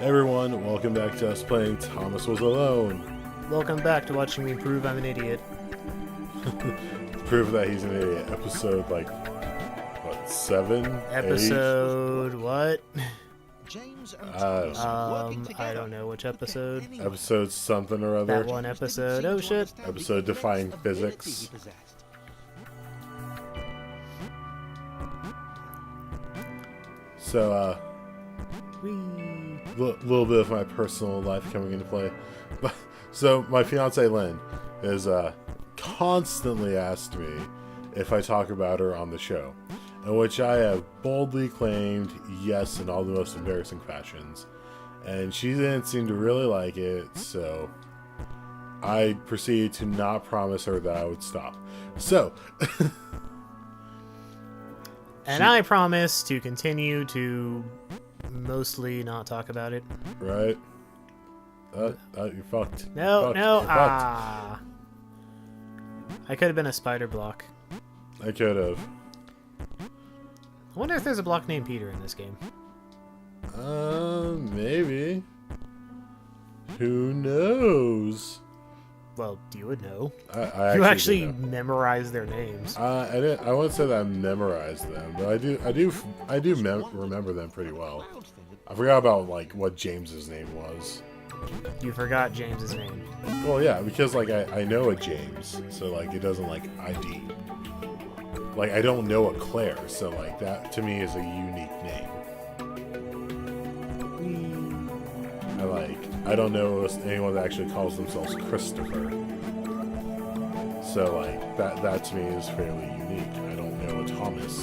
Hey everyone, welcome back to us playing Thomas Was Alone. Welcome back to watching me prove I'm an idiot. Proof that he's an idiot. Episode, like, what, 7? Episode 8? What? James I don't know which episode. Episode something or other. That one episode. Oh shit. Episode Defying Physics. So, little bit of my personal life coming into play. So my fiance Lynn has constantly asked me if I talk about her on the show, in which I have boldly claimed yes in all the most embarrassing fashions, and she didn't seem to really like it, so I proceeded to not promise her that I would stop. So And I promise to continue to mostly not talk about it. right, you're fucked. No, Fucked. no, You're fucked. I could have been a spider block. I could have. I wonder if there's a block named Peter in this game. Maybe. Who knows? Well, you would know. I You actually did know. memorize their names. I didn't. I wouldn't say that I memorized them, but I do remember them pretty well. I forgot about like what James's name was. You forgot James's name. Well, yeah, because like I know a James, so like it doesn't like ID. Like I don't know a Claire, so like that to me is a unique name. I don't know anyone that actually calls themselves Christopher. So like that to me is fairly unique. I don't know a Thomas.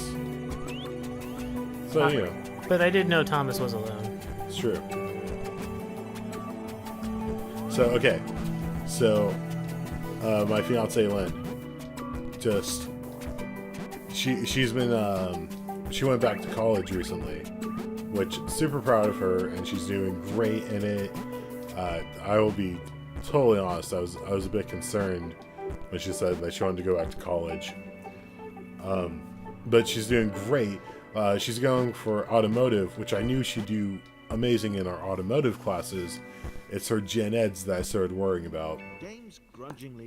So you know, But I did know Thomas was alone. it's true. So okay, so my fiance Lynn, just she's been she went back to college recently, which super proud of her, and she's doing great in it. I will be totally honest. I was a bit concerned when she said that she wanted to go back to college, but she's doing great. She's going for automotive, which I knew she'd do amazing in our automotive classes. It's her gen eds that I started worrying about,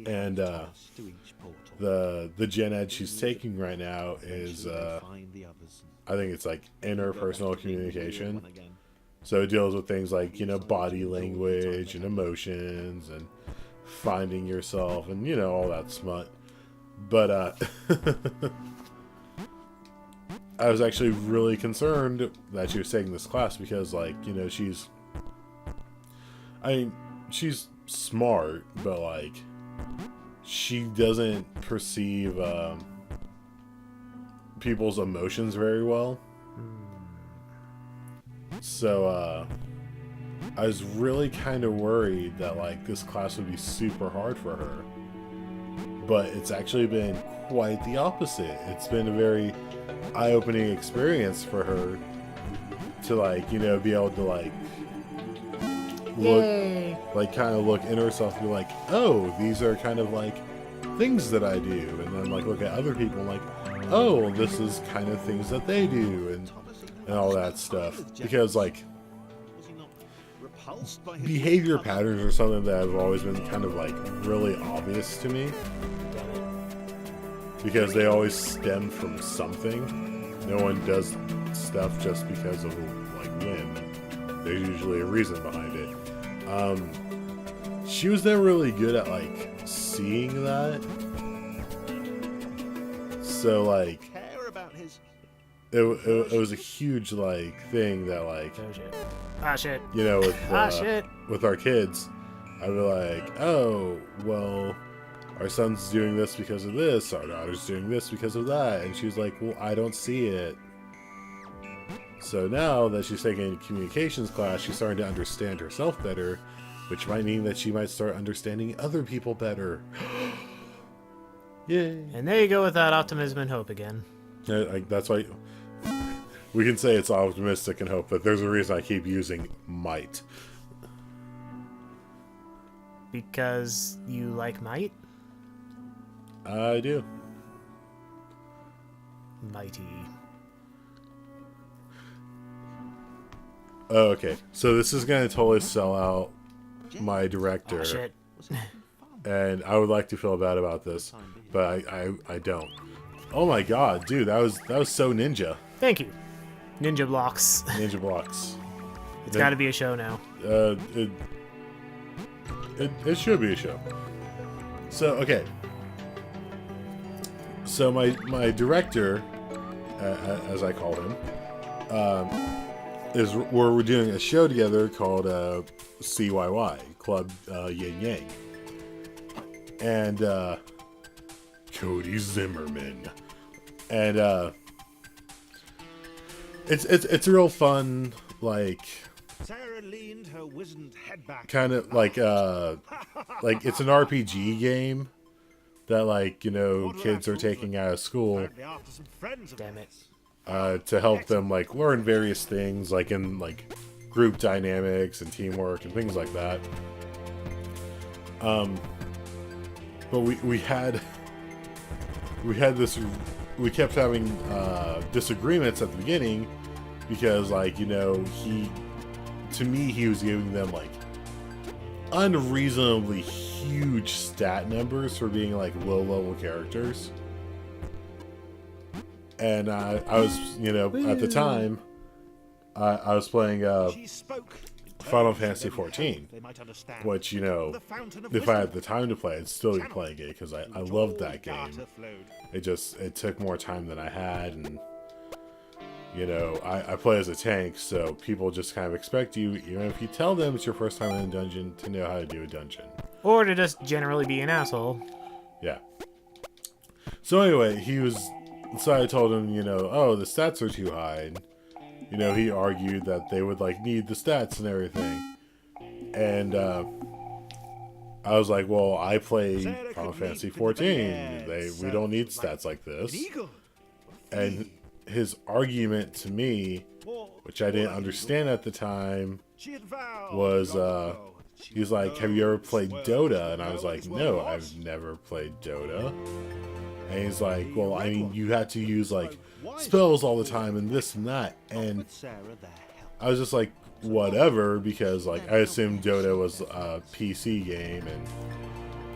and the gen ed she's taking right now is I think it's like interpersonal communication. So it deals with things like, you know, body language and emotions and finding yourself and, you know, all that smut. But I was actually really concerned that she was taking this class because, like, you know, she's smart, but like she doesn't perceive people's emotions very well. So I was really kind of worried that like this class would be super hard for her, but it's actually been quite the opposite. It's been a very eye-opening experience for her to, like, you know, be able to like look, Yay! like kind of look in herself and be like, oh, these are kind of like things that I do, and then like look at other people and like, oh, this is kind of things that they do, and all that stuff. Because like behavior patterns are something that have always been kind of like really obvious to me, because they always stem from something. No one does stuff just because of like whim. There's usually a reason behind it. She was never really good at like seeing that, so like it was a huge like thing that like, Oh shit. Ah shit. you know, with Shit. with our kids, I'd be like, oh well, our son's doing this because of this, our daughter's doing this because of that, and she's like, well, I don't see it. So now that she's taking a communications class, she's starting to understand herself better, which might mean that she might start understanding other people better. Yay. And there you go with that optimism and hope again. Like, that's why we can say it's optimistic and hope, but there's a reason I keep using might. Because you like might? I do. Mighty. Oh, okay. So this is gonna totally sell out my director, Oh, shit. and I would like to feel bad about this, but I don't. Oh my god, dude, that was so ninja. Thank you. Ninja blocks. Ninja blocks. It's got to be a show now. It should be a show. So okay. So my director, as I call him, is we're doing a show together called CYY Club Yin Yang, and Cody Zimmerman, and it's a real fun, like, Sarah leaned her wizened head back. kind of like it's an RPG game that, like, you know, kids are taking out of school Apparently after some friends of Damn it. theirs. to help them, like, learn various things, like in, like, group dynamics and teamwork and things like that. But we had this, we kept having disagreements at the beginning because, like, you know, to me he was giving them, like, unreasonably huge stat numbers for being, like, low level characters. And I was, you know, at the time, I was playing She spoke. Final Fantasy XIV, They might understand. which, you know, The fountain of if I had wisdom. the time to play, I'd still be playing it because I loved that game. Data flowed. It took more time than I had, and, you know, I play as a tank, so people just kind of expect you, even if you tell them it's your first time in a dungeon, to know how to do a dungeon. Or to just generally be an asshole. Yeah. So anyway, so I told him, you know, oh, the stats are too high. And, you know, he argued that they would, like, need the stats and everything. And I was like, well, I play Final Fantasy XIV. We don't need stats like this. An eagle. And his argument to me, Or- which I didn't or a understand at the time, She had vowed was, long ago that she he's would like, have you know ever played this Dota? world. And I was Know like, this world no, was. I've never played Dota. And he's like, well, I mean, you had to use, like, spells all the time and this and that. And With Sarah there help. I was just like, whatever, because, like, I assumed Dota was a PC game, and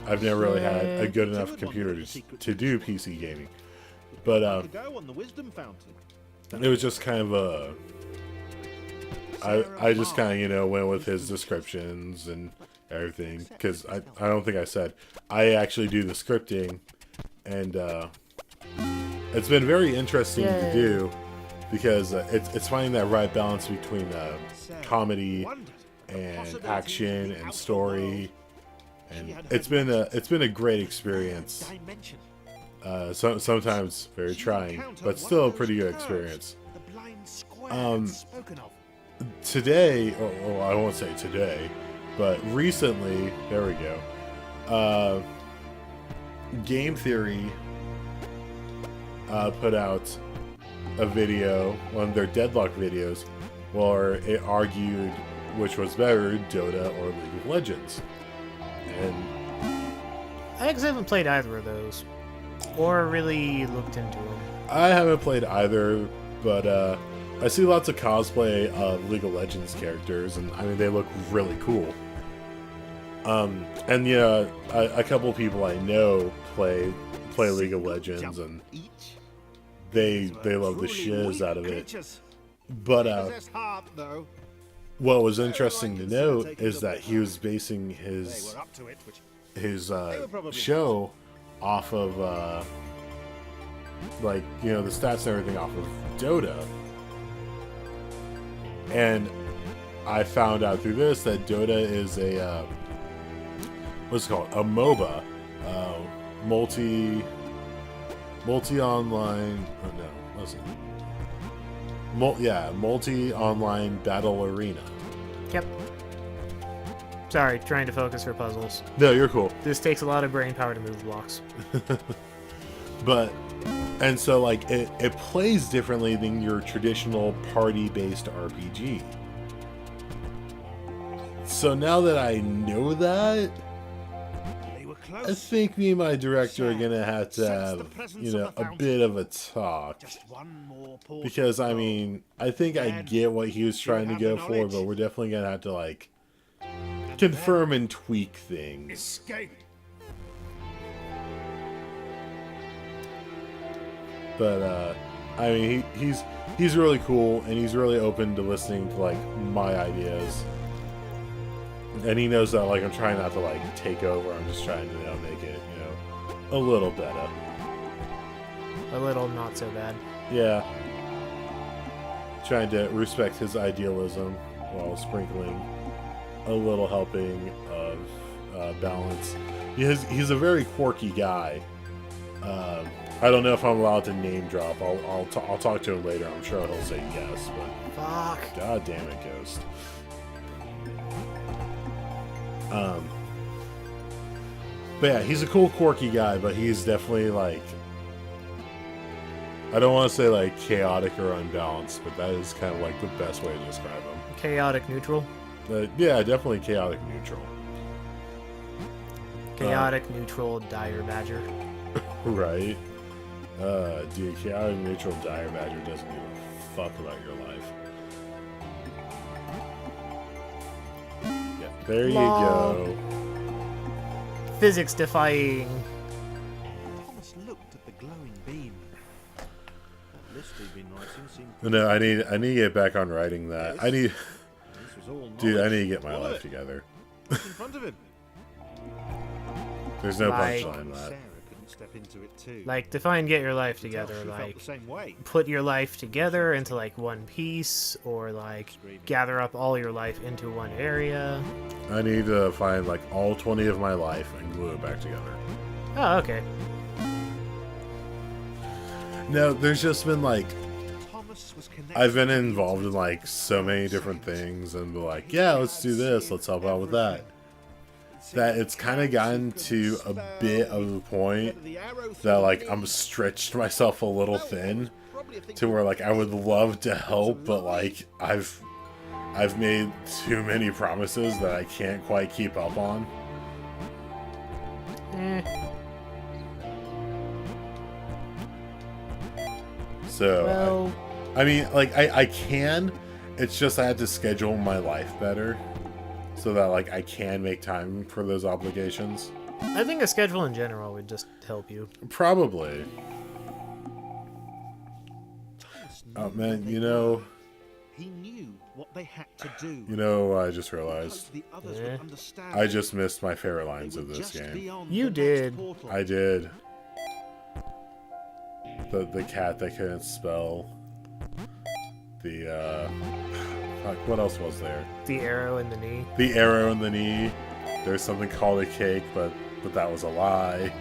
I've never really had a good enough computer to do PC gaming. But To go on the wisdom fountain. it was just kind of a... I just kind of, you know, went with his descriptions and everything, because I don't think I said, I actually do the scripting, and it's been very interesting to Yay. do, because it's finding that right balance between comedy Wondered. and action and story, and it's been a great experience. Dimension. Sometimes very trying, but still a pretty good experience. The blind square spoken of. Today, or I won't say today, but recently, there we go. Game Theory put out a video, one of their Deadlock videos, where it argued which was better, Dota or League of Legends. And I actually haven't played either of those. Or really looked into them. I haven't played either, but I see lots of cosplay of League of Legends characters, and I mean, they look really cool. And yeah, a couple of people I know play League of Legends, and Each they love the truly shiz weak out of it. creatures. But Possess heart, though. what was interesting to note is that he was basing They his were up to it, which show off of like, you know, the stats and everything off of Dota. And I found out through this that Dota is a what's it called, a MOBA, multi online. Oh no, listen, multi online battle arena. Yep. Sorry, trying to focus for puzzles. No, you're cool. This takes a lot of brain power to move blocks. But, and so, like, it plays differently than your traditional party-based RPG. So now that I know that, close. I think me and my director are gonna have to Sense the have, presence you of know, the a fountain. bit of a talk. Just one more portal Because, I to go. mean, I think I get what he was trying to have the go for, knowledge. but we're definitely gonna have to, like, confirm and tweak things. Escape. But, I mean, he's really cool, and he's really open to listening to, like, my ideas. And he knows that, like, I'm trying not to, like, take over. I'm just trying to, you know, make it, you know, a little better. A little not so bad. Yeah. Trying to respect his idealism while sprinkling a little helping of balance. He's a very quirky guy. I don't know if I'm allowed to name drop. I'll talk to him later. I'm sure he'll say yes. But Fuck. God damn it, Ghost. But yeah, he's a cool, quirky guy, but he's definitely like, I don't want to say like chaotic or unbalanced, but that is kind of like the best way to describe him. Chaotic neutral. Yeah, definitely chaotic neutral. Chaotic neutral dire badger. Right? Dude, chaotic neutral dire badger doesn't give a fuck about your life. Yeah, there you go. Physics defying. Thomas looked at the glowing beam. That list he'd been writing seemed No, I need to get back on writing that. This was all Dude, I knowledge. need to get my All of life it. together. In front of him. There's no Like- punchline in that. Sarah couldn't step into it too. Like, define get your life You could tell together. she felt Like, the same way. put your life together into, like, one piece, or, like, gather up all your life into one area. I need to find like all 20 of my life and glue it back together. Oh, okay. No, there's just been like, Thomas was connected I've been to the involved in internet. like so many different things and be like, yeah, let's do this, let's help out with that. That it's kind of gotten to a bit of the point that like I'm stretched myself a little thin to where like I would love to help, but like I've made too many promises that I can't quite keep up on. Eh. So Well, I mean, like I can. It's just I have to schedule my life better so that like I can make time for those obligations. I think a schedule in general would just help you. Probably. Thomas knew Oh what man, they you were. know, He knew what they had to do. I just He hoped realized the others Yeah. would understand. I just missed my favorite They lines were of this just game. beyond You the next did. portal. I did. The cat that couldn't spell. The fuck, what else was there? The arrow in the knee. The arrow in the knee. There's something called a cake, but that was a lie.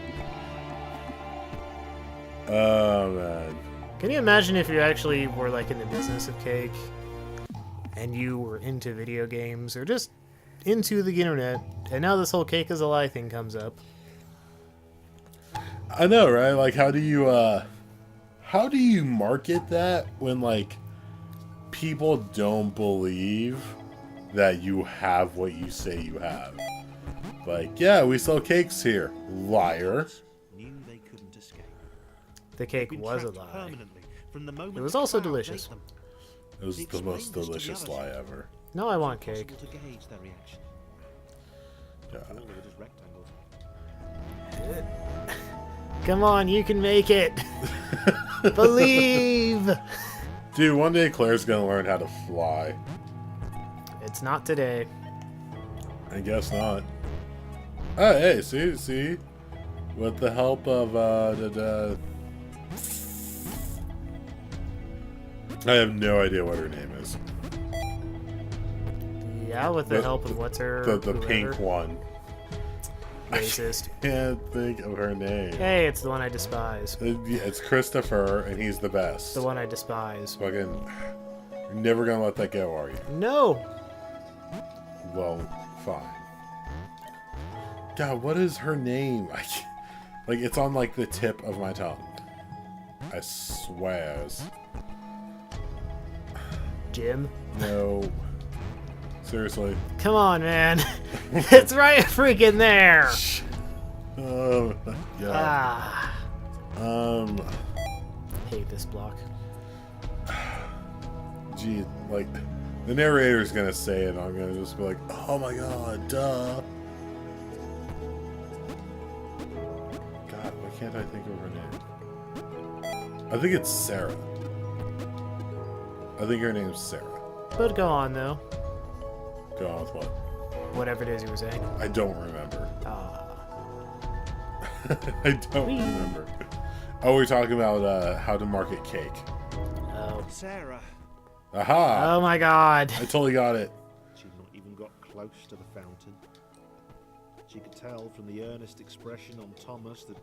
Oh man. Can you imagine if you actually were, like, in the business of cake, and you were into video games, or just into the internet, and now this whole cake is a lie thing comes up? I know, right? Like, how do you market that when like people don't believe that you have what you say you have? Like, yeah, we sell cakes here, liar. Knew they couldn't escape. The cake Been was a trapped lie. permanently from the moment It was the also cloud delicious. ate them. It was He the most explained this to the delicious others. lie ever. No, I want cake. Impossible to gauge their reaction. Yeah. All of it is rectangles. Come on, you can make it! Believe! Dude, one day Claire's gonna learn how to fly. It's not today. I guess not. Oh, hey, see? With the help of, I have no idea what her name is. Yeah, with the The- help of what's her... The whoever. pink one. Racist. Can't think of her name. Hey, it's the one I despise. Yeah, it's Christopher, and he's the best. The one I despise. Fucking, you're never gonna let that go, are you? No! Well, fine. God, what is her name? Like, it's on like the tip of my tongue. I swears. Jim? No. Seriously. Come on, man. It's right freaking there! Yeah. Ah, Um. hate this block. Gee, like, the narrator's gonna say it, I'm gonna just be like, oh my god, duh. God, why can't I think of her name? I think it's Sarah. I think her name's Sarah. But go on, though. Go on with what? Whatever it is you were saying. I don't remember. Ah. I don't Whee! remember. Oh, we're talking about how to market cake. Oh. Sarah. Aha! Oh my god. I totally got it. She'd not even got close to the fountain. She could tell from the earnest expression on Thomas that. the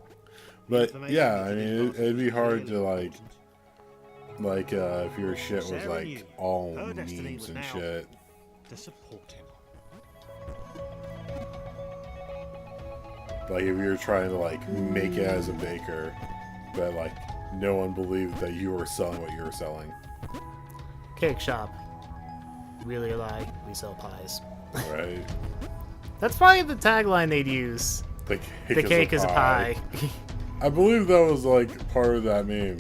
But information yeah, I that mean, he it'd be was hard really to like, important. if your shit was Sarah like knew all her destiny memes was and now shit. To support him. Like if you were trying to like make it as a baker, but like no one believed that you were selling what you were selling, Cake shop. Really a lie. We sell pies. right? That's probably the tagline they'd use. The The cake is a pie. I believe that was like part of that meme.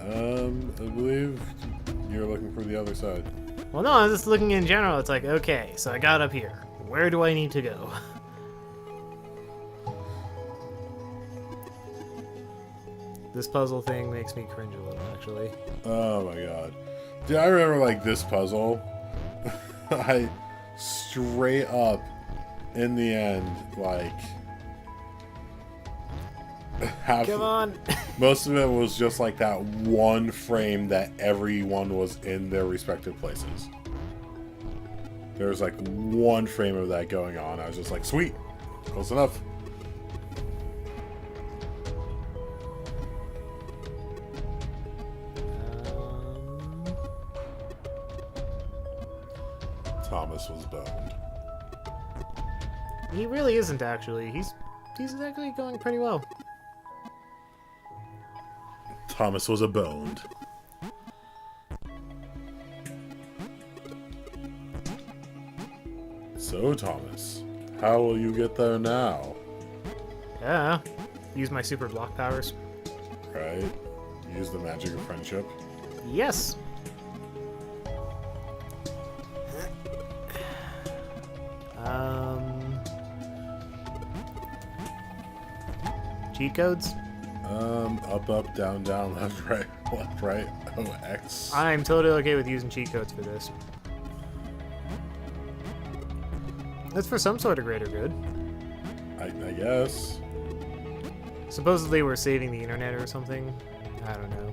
I believe you're looking for the other side. Well, no, I was just looking in general. It's like, okay, so I got up here. Where do I need to go? This puzzle thing makes me cringe a little, actually. Oh my god. Dude, I remember like this puzzle. I straight up in the end, like half Come on! most of it was just like that one frame that everyone was in their respective places. There was like one frame of that going on. I was just like, sweet, close enough. Thomas was boned. He really isn't, actually. He's actually going pretty well. Thomas was a boned. So, Thomas, how will you get there now? Yeah. Use my super block powers. Right? Use the magic of friendship. Yes! Cheat codes? Up, down, down, left, right, O, X. I'm totally okay with using cheat codes for this. That's for some sort of greater good. I guess. Supposedly we're saving the internet or something. I don't know.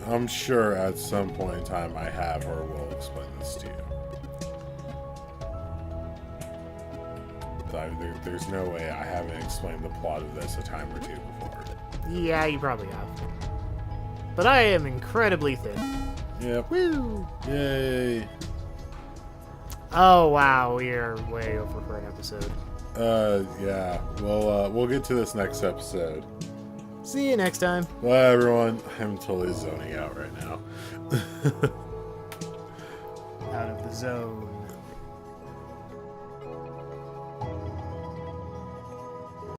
I'm sure at some point in time I have or will explain this to you. There's no way I haven't explained the plot of this a time or two before. Yeah, you probably have. But I am incredibly thin. Yep. Woo! Yay. Oh wow, we are way over for an episode. Yeah. We'll get to this next episode. See you next time. Bye, everyone. I'm totally zoning out right now. Out of the zone.